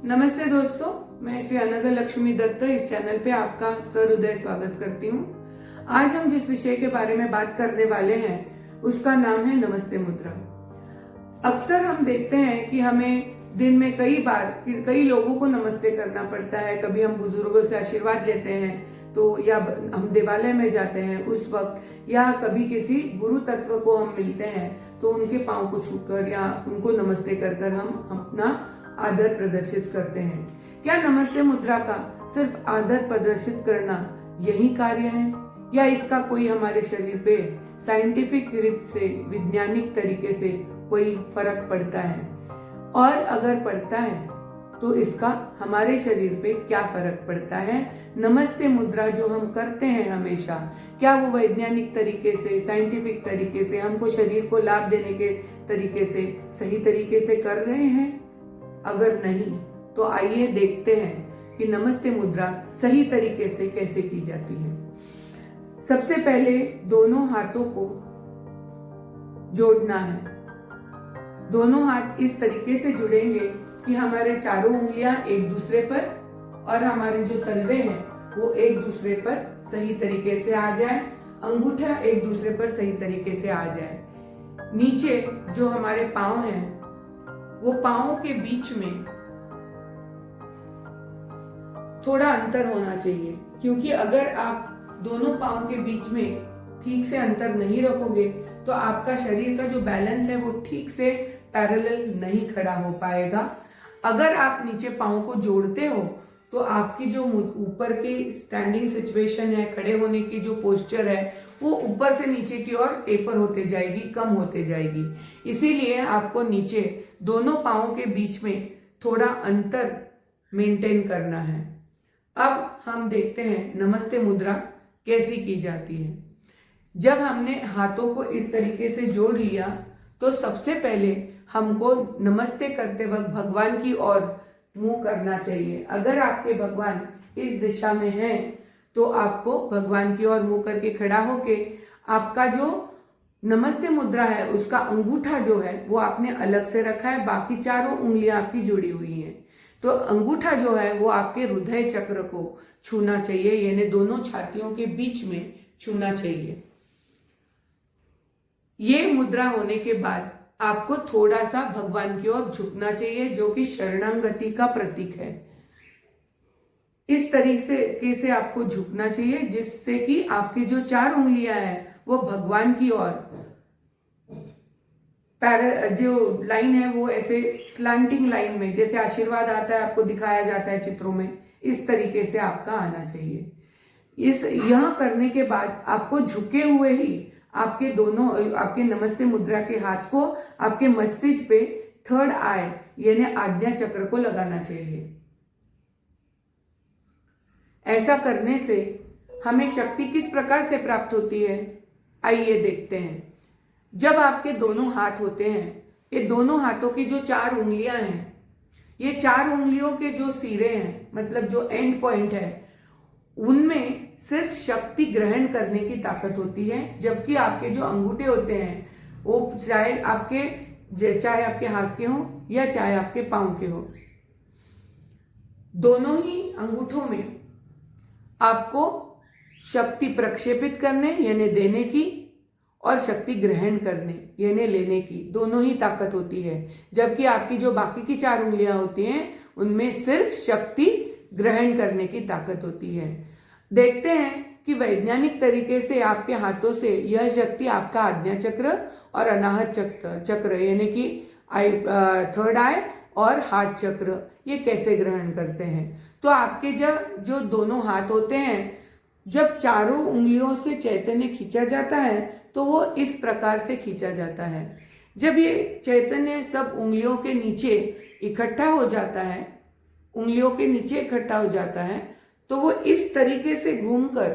नमस्ते दोस्तों, मैं श्री अनघा लक्ष्मी दत्त इस चैनल पे आपका सहृदय स्वागत करती हूँ। आज हम जिस विषय के बारे में बात करने वाले हैं उसका नाम है नमस्ते मुद्रा। अक्सर हम देखते हैं कि हमें दिन में कई लोगों को नमस्ते करना पड़ता है। कभी हम बुजुर्गों से आशीर्वाद लेते हैं तो, या हम देवालय में जाते हैं उस वक्त, या कभी किसी गुरु तत्व को हम मिलते हैं तो उनके पांव को छूकर या उनको नमस्ते कर हम अपना आदर प्रदर्शित करते हैं। क्या नमस्ते मुद्रा का सिर्फ आदर प्रदर्शित करना यही कार्य है, या इसका कोई हमारे शरीर पे साइंटिफिक रीत से, वैज्ञानिक तरीके से कोई फर्क पड़ता है? और अगर पड़ता है तो इसका हमारे शरीर पे क्या फर्क पड़ता है? नमस्ते मुद्रा जो हम करते हैं हमेशा, क्या वो वैज्ञानिक तरीके से, साइंटिफिक तरीके से, हमको शरीर को लाभ देने के तरीके से, सही तरीके से कर रहे हैं? अगर नहीं तो आइए देखते हैं कि नमस्ते मुद्रा सही तरीके से कैसे की जाती है। सबसे पहले दोनों हाथों को जोड़ना है। दोनों हाथ इस तरीके से जुड़ेंगे कि हमारे चारों उंगलियां एक दूसरे पर और हमारे जो तलवे हैं वो एक दूसरे पर सही तरीके से आ जाए, अंगूठा एक दूसरे पर सही तरीके से आ जाए। नीचे जो हमारे पांव हैं वो पांवों के बीच में थोड़ा अंतर होना चाहिए, क्योंकि अगर आप दोनों पांव के बीच में ठीक से अंतर नहीं रखोगे तो आपका शरीर का जो बैलेंस है वो ठीक से पैरेलल नहीं खड़ा हो पाएगा। अगर आप नीचे पांव को जोड़ते हो तो आपकी जो ऊपर की स्टैंडिंग सिचुएशन है, खड़े होने की जो पोस्चर है, वो ऊपर से नीचे की ओर टेपर होते जाएगी, कम होते जाएगी। इसीलिए आपको नीचे दोनों पांवों के बीच में थोड़ा अंतर मेंटेन करना है। अब हम देखते हैं नमस्ते मुद्रा कैसी की जाती है। जब हमने हाथों को इस तरीके से जोड़ लिया तो सबसे पहले हमको नमस्ते करते वक्त भगवान की ओर मुंह करना चाहिए। अगर आपके भगवान इस दिशा में हैं तो आपको भगवान की ओर मुंह करके खड़ा होके आपका जो नमस्ते मुद्रा है उसका अंगूठा जो है वो आपने अलग से रखा है, बाकी चारों उंगलियां आपकी जुड़ी हुई हैं। तो अंगूठा जो है वो आपके हृदय चक्र को छूना चाहिए, यानी दोनों छातियों के बीच में छूना चाहिए। ये मुद्रा होने के बाद आपको थोड़ा सा भगवान की ओर झुकना चाहिए, जो कि शरणागति का प्रतीक है। इस तरीके से आपको झुकना चाहिए जिससे कि आपकी जो चार उंगलियां हैं वो भगवान की ओर, जो लाइन है वो ऐसे स्लांटिंग लाइन में, जैसे आशीर्वाद आता है आपको दिखाया जाता है चित्रों में, इस तरीके से आपका आना चाहिए। यह करने के बाद आपको झुके हुए ही आपके नमस्ते मुद्रा के हाथ को आपके मस्तिष्क पे थर्ड आई यानी आज्ञा चक्र को लगाना चाहिए। ऐसा करने से हमें शक्ति किस प्रकार से प्राप्त होती है, आइए देखते हैं। जब आपके दोनों हाथ होते हैं, ये दोनों हाथों की जो चार उंगलियां हैं, ये चार उंगलियों के जो सिरे हैं, मतलब जो एंड पॉइंट है, उनमें सिर्फ शक्ति ग्रहण करने की ताकत होती है, जबकि आपके जो अंगूठे होते हैं वो चाहे आपके हाथ के हो या चाहे आपके पांव के हो, दोनों ही अंगूठों में आपको शक्ति प्रक्षेपित करने यानी देने की और शक्ति ग्रहण करने यानी लेने की, दोनों ही ताकत होती है। जबकि आपकी जो बाकी की चार उंगलियां होती हैं उनमें सिर्फ शक्ति ग्रहण करने की ताकत होती है। देखते हैं कि वैज्ञानिक तरीके से आपके हाथों से यह शक्ति आपका आज्ञा चक्र और अनाहत चक्र यानी कि थर्ड आई और हार्ट चक्र ये कैसे ग्रहण करते हैं। तो आपके जो दोनों हाथ होते हैं, जब चारों उंगलियों से चैतन्य खींचा जाता है तो वो इस प्रकार से खींचा जाता है। जब ये चैतन्य सब उंगलियों के नीचे इकट्ठा हो जाता है, तो वो इस तरीके से घूमकर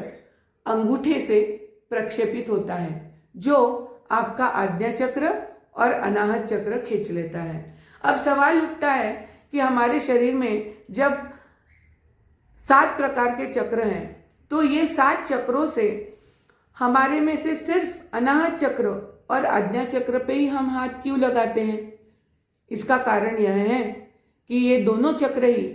अंगूठे से प्रक्षेपित होता है, जो आपका आज्ञा चक्र और अनाहत चक्र खींच लेता है। अब सवाल उठता है कि हमारे शरीर में जब 7 प्रकार के चक्र हैं तो ये 7 चक्रों से हमारे में से सिर्फ अनाहत चक्र और आज्ञा चक्र पे ही हम हाथ क्यों लगाते हैं? इसका कारण यह है कि ये दोनों चक्र ही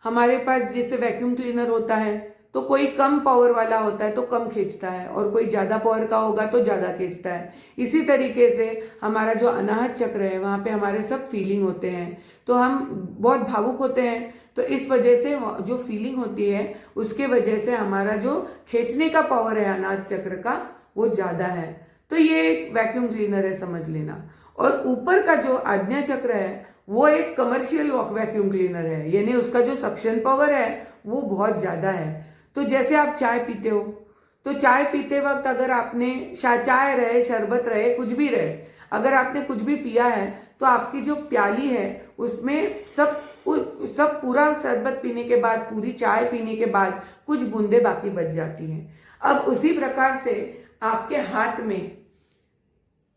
हमारे पास, जैसे वैक्यूम क्लीनर होता है तो कोई कम पावर वाला होता है तो कम खींचता है, और कोई ज्यादा पावर का होगा तो ज्यादा खींचता है। इसी तरीके से हमारा जो अनाहत चक्र है वहां पे हमारे सब फीलिंग होते हैं, तो हम बहुत भावुक होते हैं, तो इस वजह से जो फीलिंग होती है उसके वजह से हमारा जो खींचने का पावर है अनाहत चक्र का वो ज्यादा है। तो ये एक वैक्यूम क्लीनर है, समझ लेना। और ऊपर का जो आज्ञा चक्र है वो एक कमर्शियल वैक्यूम क्लीनर है, यानी उसका जो सक्शन पावर है वो बहुत ज्यादा है। तो जैसे आप चाय पीते हो, तो चाय पीते वक्त अगर आपने चाय रहे, शरबत रहे, कुछ भी रहे, अगर आपने कुछ भी पिया है तो आपकी जो प्याली है उसमें सब पूरा शरबत पीने के बाद, पूरी चाय पीने के बाद कुछ बूंदे बाकी बच जाती हैं। अब उसी प्रकार से आपके हाथ में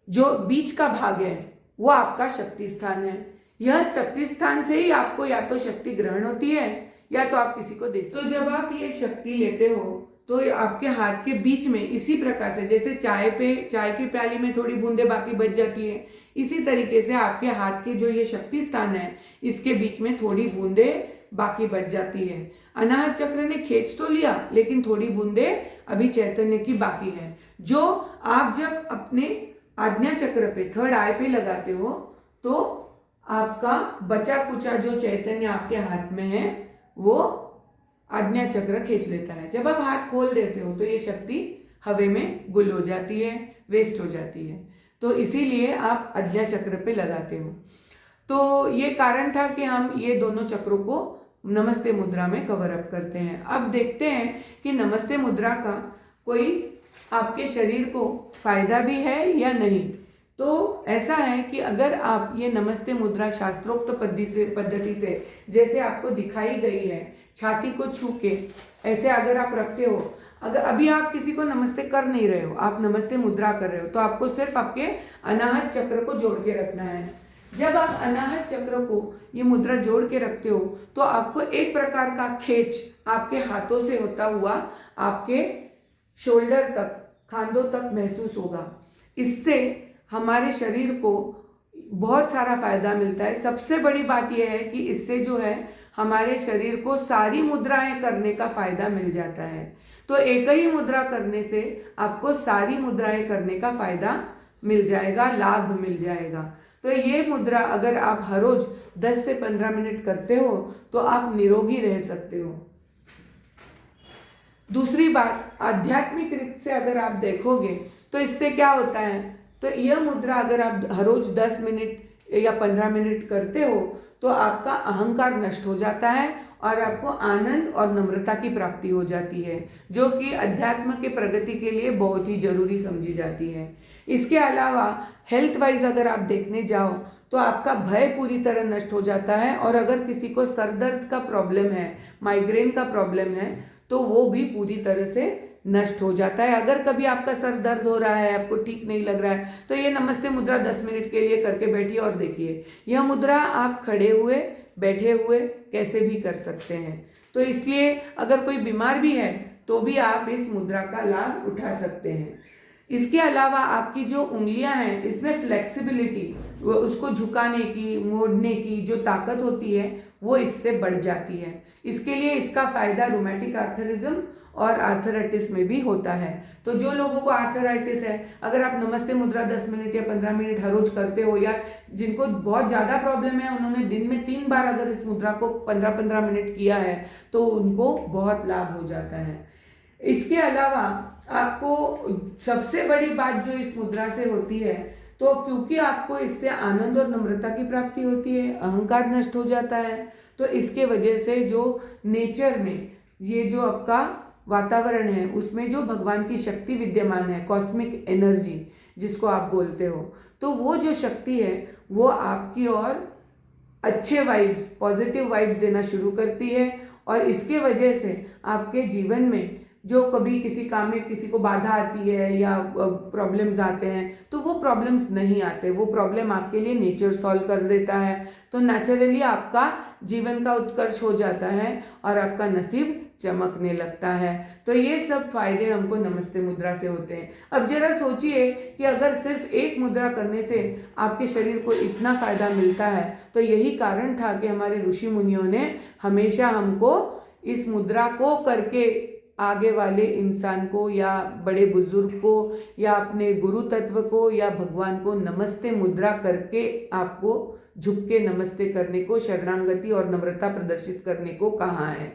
जो बीच का भाग है वो आपका शक्ति स्थान है। यह शक्ति स्थान से ही आपको या तो शक्ति ग्रहण होती है या तो आप किसी को दे सकते हो। तो जब आप ये शक्ति लेते हो तो आपके हाथ के बीच में इसी प्रकार से, जैसे चाय की प्याली में थोड़ी बूंदे बाकी बच जाती है, इसी तरीके से आपके हाथ के जो ये शक्ति स्थान है इसके बीच में थोड़ी बूंदे बाकी बच जाती है। अनाहत चक्र ने खींच तो लिया लेकिन थोड़ी बूंदे अभी चैतन्य की बाकी है, जो आप जब अपने आज्ञा चक्र पे, थर्ड आई पे लगाते हो तो आपका बचा कुचा जो चैतन्य आपके हाथ में है वो आज्ञा चक्र खींच लेता है। जब आप हाथ खोल देते हो तो ये शक्ति हवा में गुल हो जाती है, वेस्ट हो जाती है। तो इसीलिए आप आज्ञा चक्र पे लगाते हो। तो ये कारण था कि हम ये दोनों चक्रों को नमस्ते मुद्रा में कवर अप करते हैं। अब देखते हैं कि नमस्ते मुद्रा का कोई आपके शरीर को फायदा भी है या नहीं। तो ऐसा है कि अगर आप ये नमस्ते मुद्रा शास्त्रोक्त पद्धति से जैसे आपको दिखाई गई है, छाती को छू के ऐसे अगर आप रखते हो, अगर अभी आप किसी को नमस्ते कर नहीं रहे हो, आप नमस्ते मुद्रा कर रहे हो, तो आपको सिर्फ आपके अनाहत चक्र को जोड़ के रखना है। जब आप अनाहत चक्र को ये मुद्रा जोड़ के रखते हो तो आपको एक प्रकार का खींच आपके हाथों से होता हुआ आपके शोल्डर तक, खांधों तक महसूस होगा। इससे हमारे शरीर को बहुत सारा फायदा मिलता है। सबसे बड़ी बात यह है कि इससे जो है हमारे शरीर को सारी मुद्राएं करने का फायदा मिल जाता है। तो एक ही मुद्रा करने से आपको सारी मुद्राएं करने का फायदा मिल जाएगा, लाभ मिल जाएगा। तो ये मुद्रा अगर आप हर रोज 10 से 15 मिनट करते हो तो आप निरोगी रह सकते हो। दूसरी बात, आध्यात्मिक रीत से अगर आप देखोगे तो इससे क्या होता है, तो यह मुद्रा अगर आप हर रोज 10 मिनट या 15 मिनट करते हो तो आपका अहंकार नष्ट हो जाता है और आपको आनंद और नम्रता की प्राप्ति हो जाती है, जो कि अध्यात्म के प्रगति के लिए बहुत ही जरूरी समझी जाती है। इसके अलावा हेल्थ वाइज अगर आप देखने जाओ तो आपका भय पूरी तरह नष्ट हो जाता है, और अगर किसी को सर दर्द का प्रॉब्लम है, माइग्रेन का प्रॉब्लम है, तो वो भी पूरी तरह से नष्ट हो जाता है। अगर कभी आपका सर दर्द हो रहा है, आपको ठीक नहीं लग रहा है, तो ये नमस्ते मुद्रा 10 मिनट के लिए करके बैठिए और देखिए। यह मुद्रा आप खड़े हुए, बैठे हुए कैसे भी कर सकते हैं। तो इसलिए अगर कोई बीमार भी है तो भी आप इस मुद्रा का लाभ उठा सकते हैं। इसके अलावा आपकी जो उंगलियां हैं इसमें फ्लेक्सिबिलिटी, उसको झुकाने की, मोड़ने की जो ताकत होती है वो इससे बढ़ जाती है। इसके लिए इसका फायदा रूमेटिक आर्थरिज्म और आर्थराइटिस में भी होता है। तो जो लोगों को आर्थराइटिस है, अगर आप नमस्ते मुद्रा 10 मिनट या 15 मिनट हर रोज करते हो, या जिनको बहुत ज़्यादा प्रॉब्लम है उन्होंने दिन में 3 बार अगर इस मुद्रा को 15-15 मिनट किया है तो उनको बहुत लाभ हो जाता है। इसके अलावा आपको सबसे बड़ी बात जो इस मुद्रा से होती है, तो क्योंकि आपको इससे आनंद और नम्रता की प्राप्ति होती है, अहंकार नष्ट हो जाता है, तो इसके वजह से जो नेचर में ये जो आपका वातावरण है उसमें जो भगवान की शक्ति विद्यमान है, कॉस्मिक एनर्जी जिसको आप बोलते हो, तो वो जो शक्ति है वो आपकी और अच्छे वाइब्स, पॉजिटिव वाइब्स देना शुरू करती है, और इसके वजह से आपके जीवन में जो कभी किसी काम में किसी को बाधा आती है या प्रॉब्लम्स आते हैं, तो वो प्रॉब्लम्स नहीं आते, वो प्रॉब्लम आपके लिए नेचर सॉल्व कर देता है। तो नेचुरली आपका जीवन का उत्कर्ष हो जाता है और आपका नसीब चमकने लगता है। तो ये सब फायदे हमको नमस्ते मुद्रा से होते हैं। अब जरा सोचिए कि अगर सिर्फ एक मुद्रा करने से आपके शरीर को इतना फायदा मिलता है, तो यही कारण था कि हमारे ऋषि मुनियों ने हमेशा हमको इस मुद्रा को करके आगे वाले इंसान को या बड़े बुजुर्ग को या अपने गुरु तत्व को या भगवान को नमस्ते मुद्रा करके आपको झुक के नमस्ते करने को, शरणागति और नम्रता प्रदर्शित करने को कहा है।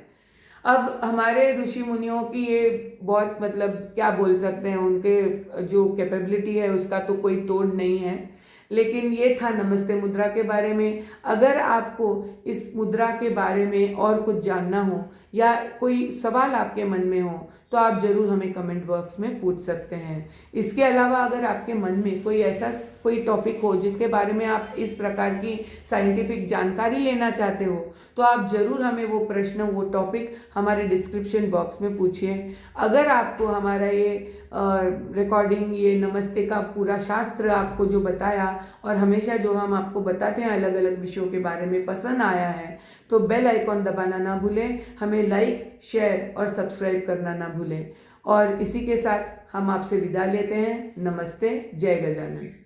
अब हमारे ऋषि मुनियों की ये बहुत क्या बोल सकते हैं, उनके जो कैपेबिलिटी है उसका तो कोई तोड़ नहीं है। लेकिन ये था नमस्ते मुद्रा के बारे में। अगर आपको इस मुद्रा के बारे में और कुछ जानना हो या कोई सवाल आपके मन में हो तो आप जरूर हमें कमेंट बॉक्स में पूछ सकते हैं। इसके अलावा अगर आपके मन में कोई ऐसा कोई टॉपिक हो जिसके बारे में आप इस प्रकार की साइंटिफिक जानकारी लेना चाहते हो, तो आप जरूर हमें वो प्रश्न, वो टॉपिक हमारे डिस्क्रिप्शन बॉक्स में पूछिए। अगर आपको हमारा ये रिकॉर्डिंग, ये नमस्ते का पूरा शास्त्र आपको जो बताया और हमेशा जो हम आपको बताते हैं अलग अलग विषयों के बारे में पसंद आया है, तो बेल आइकॉन दबाना ना भूलें, हमें लाइक, शेयर और सब्सक्राइब करना ना भूलें। और इसी के साथ हम आपसे विदा लेते हैं। नमस्ते, जय गजानन।